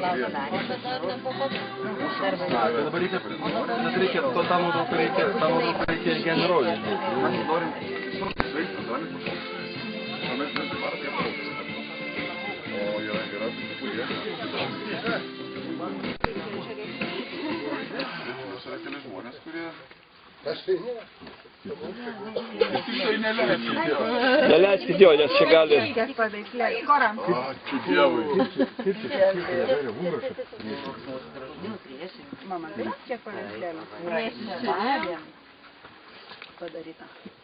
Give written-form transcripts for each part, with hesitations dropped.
Dabar reikia, to tam reikia generolį. Mes norim sveikti, galim pašaukti. O mes nesimarom, jie pašaukti. O yra kurie. Yra keli žmonės, kurie... Aš tai ne. Neleiskit jo, nes čia gali... Ačiū Dievui. Mama, kiek paveikslėlių?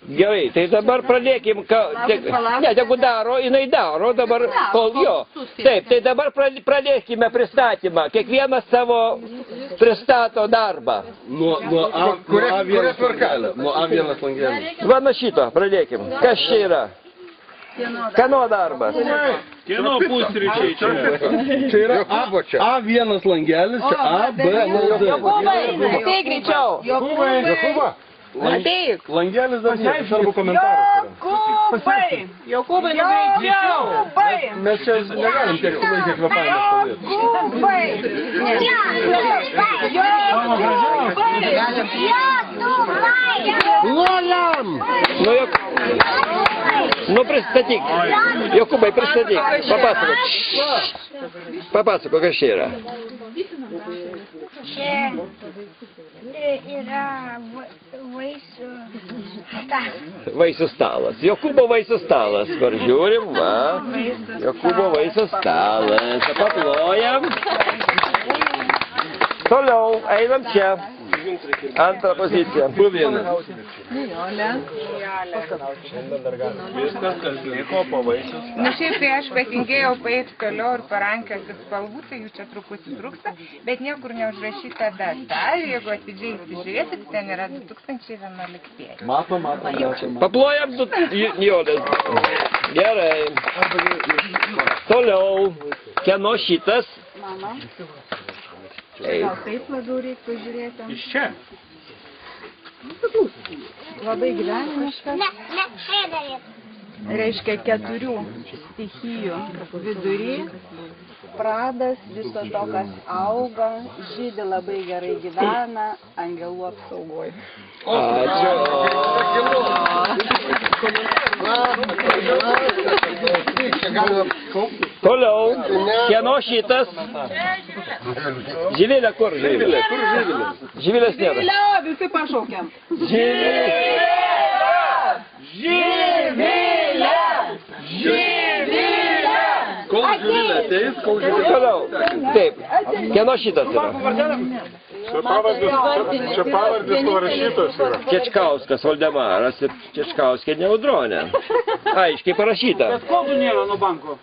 Gerai, tai dabar pradėkim, ne, jeigu daro, jinai daro, dabar kol jo. Taip, tai dabar pradėkime pristatymą, kiekvienas savo pristato darbą. Nuo A1 langelio. Va nuo šito, pradėkim. Kas čia yra? Kieno darbas? Kieno pusryčiai čia? Čia yra A1 langelis, čia A, B, D. Tai greičiau. Jokūba? Ateik. Langelis dar ne, svarbu komentaras. Jokūbai! Jokūbai, nu greičiau! Jokūbai! Mes čia negalim tiek sulaikė kvepavimą stovėti. Jokūbai! Loliam! Nu pristatyk. Jokūbai, pristatyk. Papasakok, kas čia yra. Čia yra vaisių stalas. Vaisių stalas. Jokūbo vaisių stalas. Kur žiūrim, va. Jokūbo vaisių stalas. Paplojam. Toliau, einam čia. Antrą poziciją. Viskas, kas liko po vaisius. Na šiaip tai aš patingėjau paeiti toliau ir parankioti spalvų, tai jų čia truputį trūksta, bet niekur neužrašyta data. Jeigu atidžiai įsižiūrėsit, ten yra 2011. Matom. Paplojam su Jolės. Gerai. Toliau. Kieno šitas? Mama. Eik. Gal taip labiau reiktų žiūrėti? Iš čia. Labai gyvenimiškas. Reiškia 4 stichijų vidury. Pradas, viso to, kas auga, žydi labai gerai gyvena, angelų apsaugoj. Ačiū. Toliau. Kieno šitas? Živilė, kur Živilė? Živilės nėra. Živilė, visi pašaukiam. Kol Živilė ateis, kol Živilė. Toliau. Taip. Kieno šitas yra? Čia pavardės parašytos yra. Čečkauskas Valdemaras ir Čečkauskė Neudronė. Aiškiai parašyta. Bet kodų nėra nuo banko.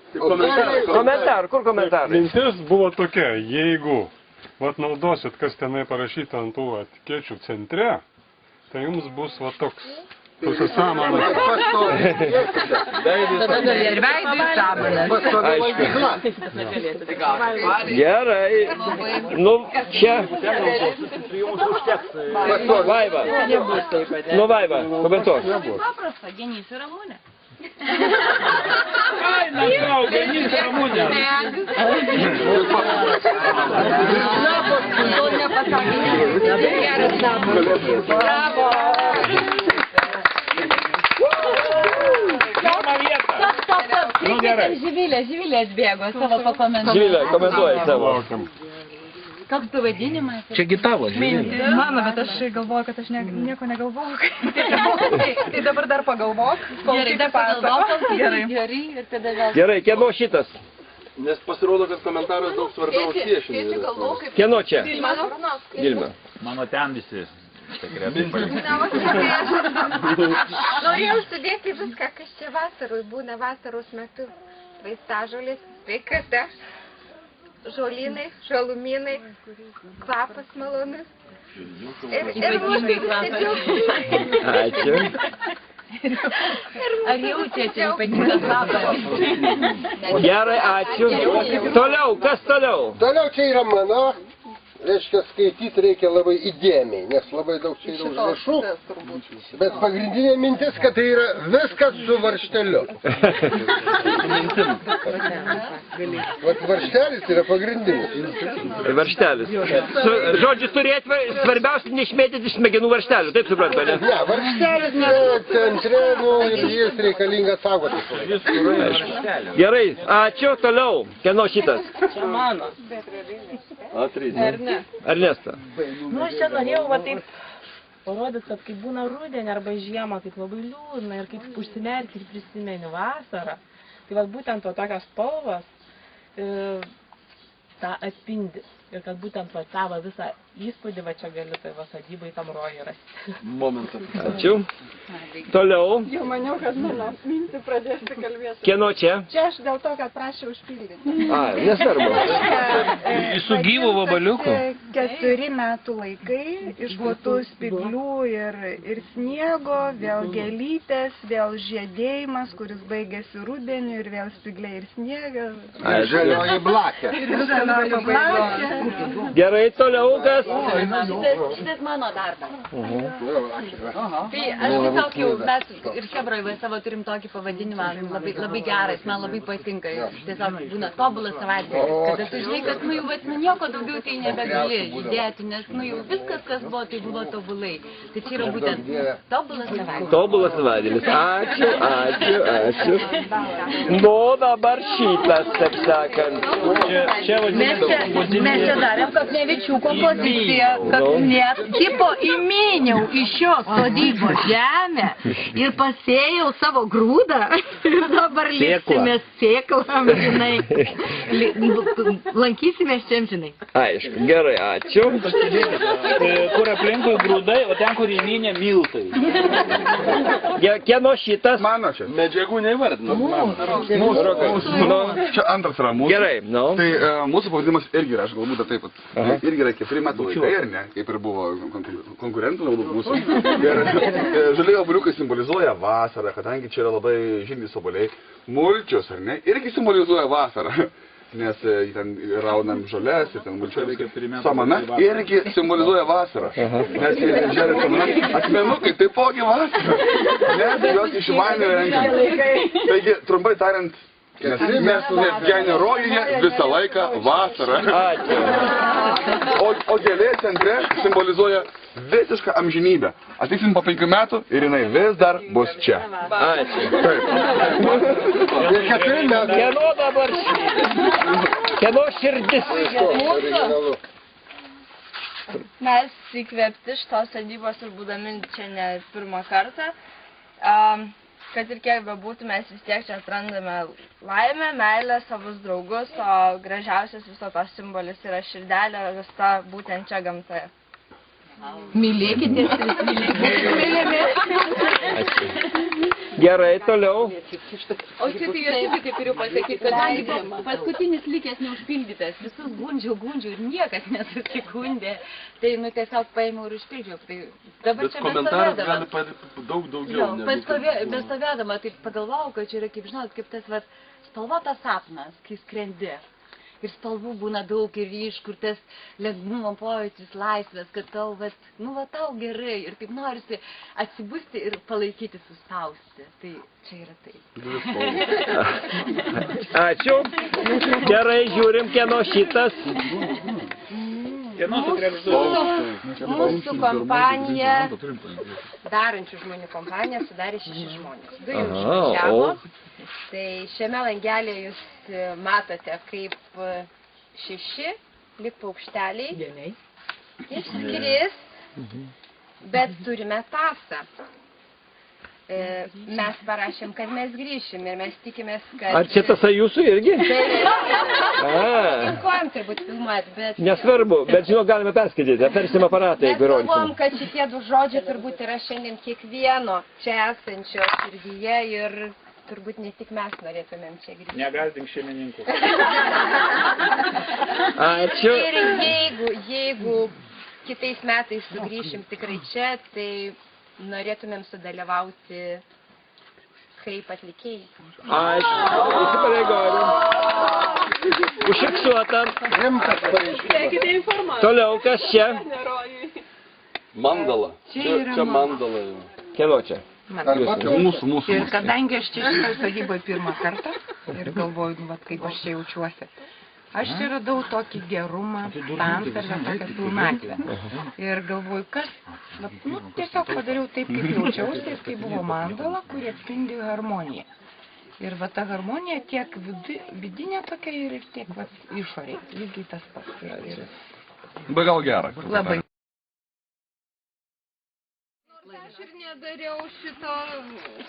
Komentar, kur komentarai? Mintis buvo tokia, jeigu naudosit, kas tenai parašyta ant tų etikečių centre, tai jums bus toks susisamanas. Ir veidui samanas. Gerai. Nu, čia. Vaiva. Nu, Vaiva, komentuok. Paprasta, Genys ir Ramunė. Ai, nežinau, Genys ir Ramunė. To nepasakė. Geras darbas. Bravo. Pirmą vietą. Nu gerai. Živilė atbėgo savo pakomentuoti. Živilė, komentuoji savo. Koks pavadinimas? Čia gitavo, Živilė. Mano, bet aš galvoju, kad aš nieko negalvoju. Tai dabar dar pagalvok. Gerai, dar pagalvok, gerai ir tada vėl. Gerai, kieno šitas? Nes pasirodo, kad komentaras daug svarbiau už piešinį. Kieno čia? Dilma. Mano ten visi. Norėjau sudėti viską, kas čia vasarui būna vasaros metu. Vaistažolės, sveikata, žolynai, žalumynai, kvapas malonus. Ir mūsų Ačiū. Ar jaučiate ypatingą kvapą? Gerai, ačiū. Toliau, kas toliau? Toliau čia yra mano reiškia, skaityti reikia labai įdėmiai, nes labai daug čia yra užrašų. Bet pagrindinė mintis, kad tai yra viskas su varšteliu. Vat varštelis yra pagrindinis. Varštelis. Žodžiu, turėti svarbiausia neišmėtyti iš smegenų varštelių, taip suprantu, ne? Ne, varštelis yra centre, ir jis reikalingas saugotis. Gerai, ačiū, toliau. Kieno šitas? Čia mano. Ernesta. Nu, aš čia norėjau va taip parodyti, kad kaip būna rudenį arba žiemą, kaip labai liūdna ir kaip užsimerki ir prisimeni vasarą. Tai va būtent to tokios spalvos tą atspindi. Ir kad būtent va tą va visą įspūdį va čia gali tai va sodybai tam rojui rasti. Momentas. Ačiū. Toliau. Jau maniau, kad mano mintį pradėsi kalbėti. Kieno čia? Čia aš dėl to, kad prašiau užpildyti. Nesvarbu. Su gyvu vabaliuku. 4 metų laikai, išklotų spyglių ir sniego, vėl gėlytės, vėl žiedėjimas, kuris baigėsi rudeniu ir vėl spygliai ir sniegas. Žalioji blakė. Ir žalioji blakė. Gerai, toliau kas? Šitas mano darbas. Tai aš tiesiog jau, mes ir Hebroje savo turim tokį pavadinimą, labai geras, man labai patinka. Tiesiog būna tobulas savaitgalis, kada tu žinai, kad nu jau nieko daugiau tai nebegali judėti, nes nu jau viskas, kas buvo, tai buvo tobulai. Tai čia yra būtent tobulas savaitgalis. Tobulas savaitgalis. Ačiū. Nu, dabar šitas, taip sakant. Mes čia darėm Kaknevičių kompoziciją, kad net tipo įminiau iš šios sodybos žemę ir pasėjau savo grūdą ir dabar lipsimės sėklą, žinai, lankysimės čia, žinai. Aišku, gerai, ačiū. Kur aplinkui grūdai, o ten, kur įminė miltai. Kieno šitas? Mano čia. Medžiagų neįvardinu. Čia antras yra mūsų. Gerai, nu. Tai mūsų pavadinimas irgi yra, aš galbūt taip pat. Irgi yra 4 metų laikai, ar ne? Kaip ir buvo konkurentų mūsų. Ir žaliai obuoliukai simbolizuoja vasarą, kadangi čia yra labai žymiai obuoliai. Mulčius, ar ne? Irgi simbolizuoja vasarą. Nes ten raunam žolės ir ten mulčiuoja. Samana irgi simbolizuoja vasarą. Nes žemė samana akmenukai taipogi vasarą. Nes jos iš vandenio renkam. Taigi, trumpai tariant, mes generojuje visą laiką vasarą. O gėlė centre simbolizuoja visišką amžinybę. Ateiksim po 5 metų ir jinai vis dar bus čia. Ačiū. Kieno dabar kieno širdis? Mes įkvėpti šitos sodybos ir būdami čia ne pirmą kartą. Kad ir kiek bebūtų, mes vis tiek čia atrandame laimę, meilę, savus draugus, o gražiausias viso to simbolis yra širdelė rasta būtent čia gamtoje. Mylėkitės ir mylėkitės. Gerai, toliau. O čia tai aš irgi kaip turiu pasakyti, kadangi paskutinis likęs neužpildytas, visus gundžiau ir niekas nesusigundė, tai nu tiesiog paėmiau ir užpildžiau. Tai dabar čia komentaras gali daug daugiau. Bestovėdama, tai pagalvojau, kad čia yra, kaip žinot, kaip tas spalvotas sapnas, kai skrendi. Ir spalvų būna daug ir ryškų, ir tas lengvumo pojūtis, laisvės, kad tau, nu, tau gerai, ir taip norisi atsibusti ir palaikyti, suspausti. Tai čia yra taip. Ačiū. Gerai, žiūrim, kieno šitas. Mūsų kompanija, darančių žmonių kompanija, sudarė 6 žmonės. 2 jau išvažiavo. Tai šiame langelėje jūs matote kaip 6 lyg paukšteliai išskris, bet turime tasą. Mes parašėm, kad mes grįšim ir mes tikimės, kad... Ar čia tasai jūsų irgi? Dėkojom turbūt filmuot, bet... Nesvarbu, bet žinau, galime perskaityti, aptarsim aparatą, jeigu rodysim. Mes galvom, kad šitie 2 žodžiai turbūt yra šiandien kiekvieno čia esančio širdyje ir turbūt ne tik mes norėtumėm čia grįžti. Negaldink šeimininkų. Ačiū. Ir jeigu kitais metais sugrįšim tikrai čia, tai norėtumėm sudalyvauti kaip atlikėjai. Ačiū. Įsipareigojom. Užfiksuota. Rimtas pareiškimas. Toliau, kas čia? Mandala. Čia mandala jau. Kieno čia? Mūsų. Ir kadangi aš čia šitoj sodyboje pirmą kartą ir galvoju, nu, vat, kaip aš čia jaučiuosi, aš čia radau tokį gerumą, santarvę, tokią pilnatvę. Ir galvoju, kas, vat, nu, tiesiog padariau taip, kaip jaučiausi, ir tai buvo mandala, kuri atspindi harmoniją. Ir va ta harmonija tiek vidinė tokia ir tiek va išorė, lygiai tas pats. Be gal gera. Labai. Aš ir nedariau šito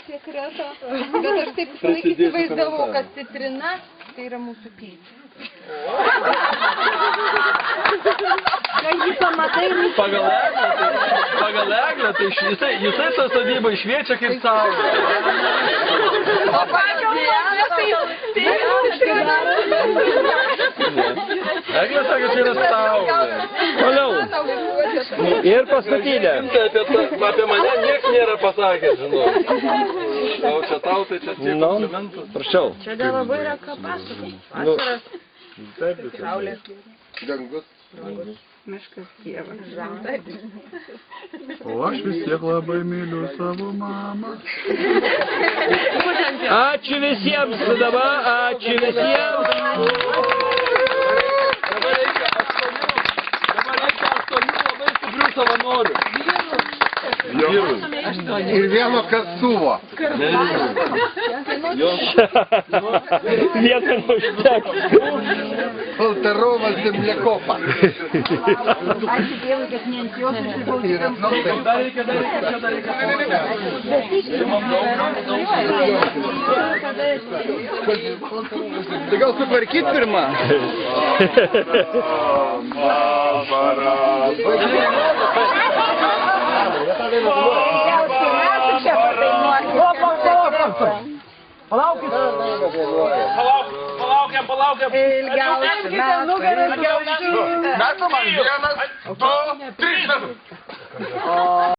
sekreto, bet aš taip visą laiką įsivaizdavau, kad citrina tai yra mūsų keis. Kai jį pamatai, Pagal eglę, tai jisai tą sodybą šviečia kaip saulė. o pagal mane Eglė sako, čia yra saulė. Toliau. Ir paskutinė. Apie mane nieks nėra pasakęs, žinau. O čia tau, tai čia tiek Nu, komplimentų. prašau. Čia dar labai yra ką pasakoti. Nu, Saulė, Dangus. miškas, Dievas. O aš vis tiek labai myliu savo mamą. ačiū visiems. Dabar ačiū visiems. Dabar reikia 8 labai stiprių savanorių. Vyrų. Ir vieno kasuvo. Vieno neužteks. Polterovas zemlėkopa. Ačiū Dievui, kad ne ant jos užsibaudžiam. Dar reikia. Tai gal sutvarkyt pirmą? Palaukiam. Ilgiausia metai. Metam man 1, 2, 3 metų.